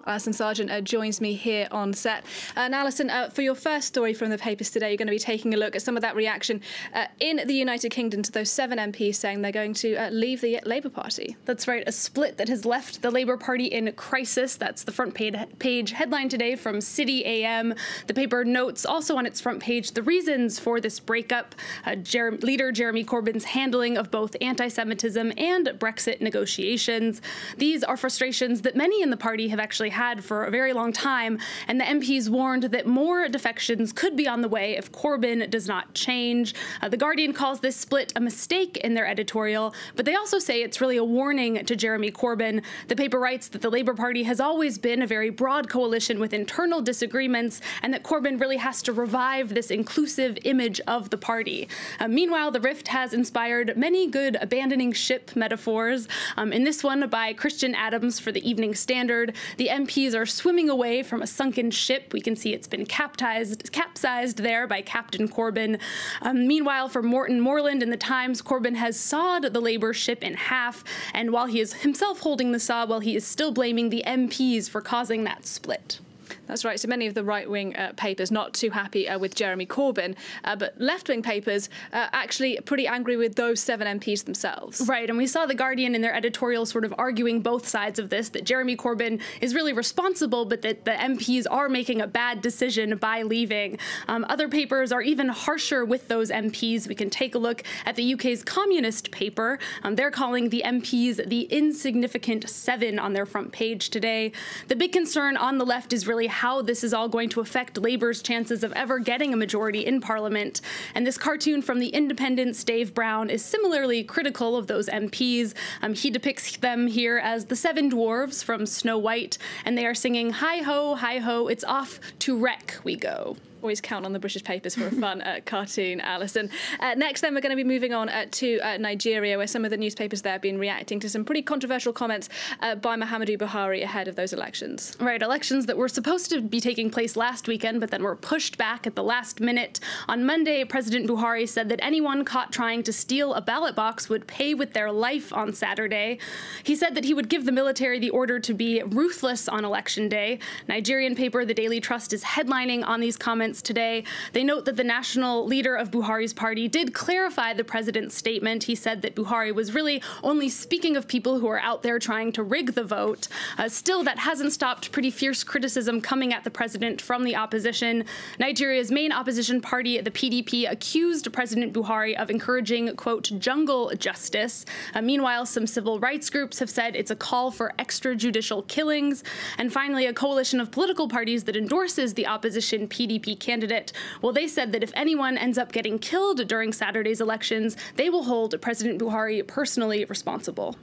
Alison Sargent joins me here on set. And Alison, for your first story from the papers today, you're going to be taking a look at some of that reaction in the United Kingdom to those 7 MPs saying they're going to leave the Labour Party. That's right, a split that has left the Labour Party in crisis. That's the front page headline today from City AM. The paper notes also on its front page the reasons for this breakup. Leader Jeremy Corbyn's handling of both anti-Semitism and Brexit negotiations. These are frustrations that many in the party have actually had for a very long time, and the MPs warned that more defections could be on the way if Corbyn does not change. The Guardian calls this split a mistake in their editorial, but they also say it's really a warning to Jeremy Corbyn. The paper writes that the Labour Party has always been a very broad coalition with internal disagreements, and that Corbyn really has to revive this inclusive image of the party. Meanwhile, the rift has inspired many good abandoning ship metaphors. In this one by Christian Adams for the Evening Standard, the MPs are swimming away from a sunken ship. We can see it's been capsized there by Captain Corbyn. Meanwhile, for Morton Moreland in the Times, Corbyn has sawed the Labour ship in half, and while he is himself holding the saw, well, he is still blaming the MPs for causing that split. That's right. So many of the right-wing papers not too happy with Jeremy Corbyn, but left-wing papers actually pretty angry with those 7 MPs themselves. Right, and we saw the Guardian in their editorial sort of arguing both sides of this, that Jeremy Corbyn is really responsible, but that the MPs are making a bad decision by leaving. Other papers are even harsher with those MPs. We can take a look at the UK's Communist paper. They're calling the MPs the insignificant 7 on their front page today. The big concern on the left is really how this is all going to affect Labour's chances of ever getting a majority in Parliament. And this cartoon from The Independent's Dave Brown is similarly critical of those MPs. He depicts them here as the 7 dwarves from Snow White, and they are singing, "Hi ho, it's off to wreck we go." Always count on the British papers for a fun cartoon, Alison. Next, then, we're going to be moving on to Nigeria, where some of the newspapers there have been reacting to some pretty controversial comments by Muhammadu Buhari ahead of those elections. Right, elections that were supposed to be taking place last weekend, but then were pushed back at the last minute. On Monday, President Buhari said that anyone caught trying to steal a ballot box would pay with their life on Saturday. He said that he would give the military the order to be ruthless on Election Day. Nigerian paper The Daily Trust is headlining on these comments today. They note that the national leader of Buhari's party did clarify the president's statement. He said that Buhari was really only speaking of people who are out there trying to rig the vote. Still, that hasn't stopped pretty fierce criticism coming at the president from the opposition. Nigeria's main opposition party, the PDP, accused President Buhari of encouraging, quote, jungle justice. Meanwhile, some civil rights groups have said it's a call for extrajudicial killings. And finally, a coalition of political parties that endorses the opposition PDP candidate, well, they said that if anyone ends up getting killed during Saturday's elections, they will hold President Buhari personally responsible.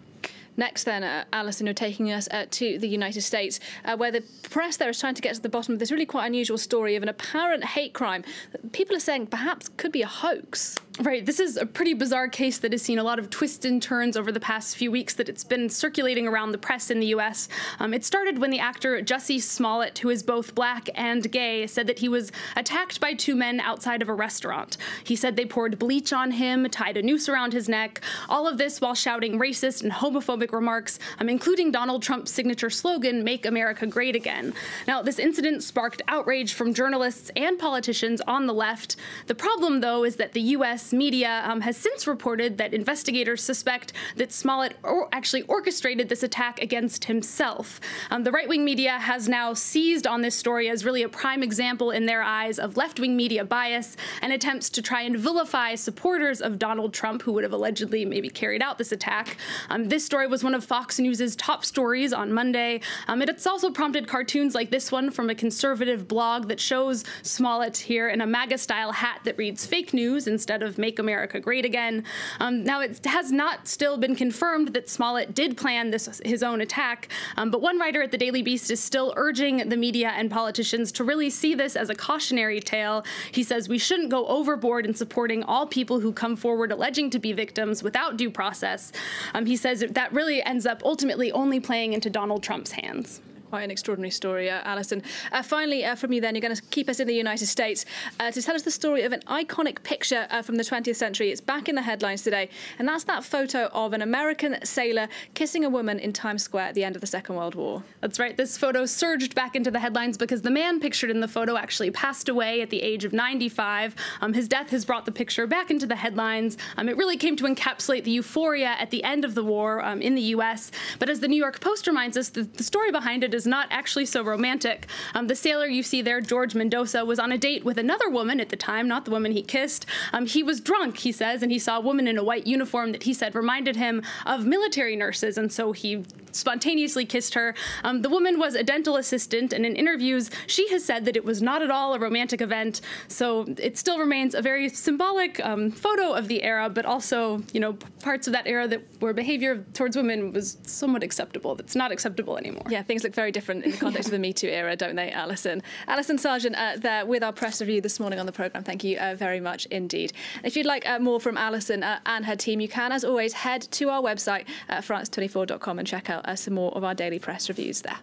Next, then, Alison, you're taking us to the United States, where the press there is trying to get to the bottom of this really quite unusual story of an apparent hate crime that people are saying perhaps could be a hoax. Right, this is a pretty bizarre case that has seen a lot of twists and turns over the past few weeks that it's been circulating around the press in the U.S. It started when the actor Jussie Smollett, who is both black and gay, said that he was attacked by 2 men outside of a restaurant. He said they poured bleach on him, tied a noose around his neck, all of this while shouting racist and homophobic remarks, including Donald Trump's signature slogan, "Make America Great Again." Now, this incident sparked outrage from journalists and politicians on the left. The problem, though, is that the U.S. media has since reported that investigators suspect that Smollett actually orchestrated this attack against himself. The right-wing media has now seized on this story as really a prime example in their eyes of left-wing media bias and attempts to try and vilify supporters of Donald Trump who would have allegedly maybe carried out this attack. This story was one of Fox News' top stories on Monday. It's also prompted cartoons like this one from a conservative blog that shows Smollett here in a MAGA-style hat that reads "fake news" instead of "Make America Great Again." Now, it has not still been confirmed that Smollett did plan his own attack, but one writer at the Daily Beast is still urging the media and politicians to really see this as a cautionary tale. He says we shouldn't go overboard in supporting all people who come forward alleging to be victims without due process. He says that really ends up ultimately only playing into Donald Trump's hands. Quite an extraordinary story, Alison. Finally, from you then, you're going to keep us in the United States to tell us the story of an iconic picture from the 20th century. It's back in the headlines today, and that's that photo of an American sailor kissing a woman in Times Square at the end of the Second World War. That's right. This photo surged back into the headlines because the man pictured in the photo actually passed away at the age of 95. His death has brought the picture back into the headlines. It really came to encapsulate the euphoria at the end of the war in the U.S. But as the New York Post reminds us, the story behind it is not actually so romantic. The sailor you see there, George Mendoza, was on a date with another woman at the time, not the woman he kissed. He was drunk, he says, and he saw a woman in a white uniform that he said reminded him of military nurses, and so he spontaneously kissed her. The woman was a dental assistant, and in interviews, she has said that it was not at all a romantic event, so it still remains a very symbolic photo of the era, but also, you know, parts of that era where behavior towards women was somewhat acceptable. That's not acceptable anymore. Yeah, things look very different in the context of the Me Too era, don't they, Alison? Alison Sargent there with our press review this morning on the programme. Thank you very much indeed. If you'd like more from Alison and her team, you can, as always, head to our website, france24.com, and check out some more of our daily press reviews there.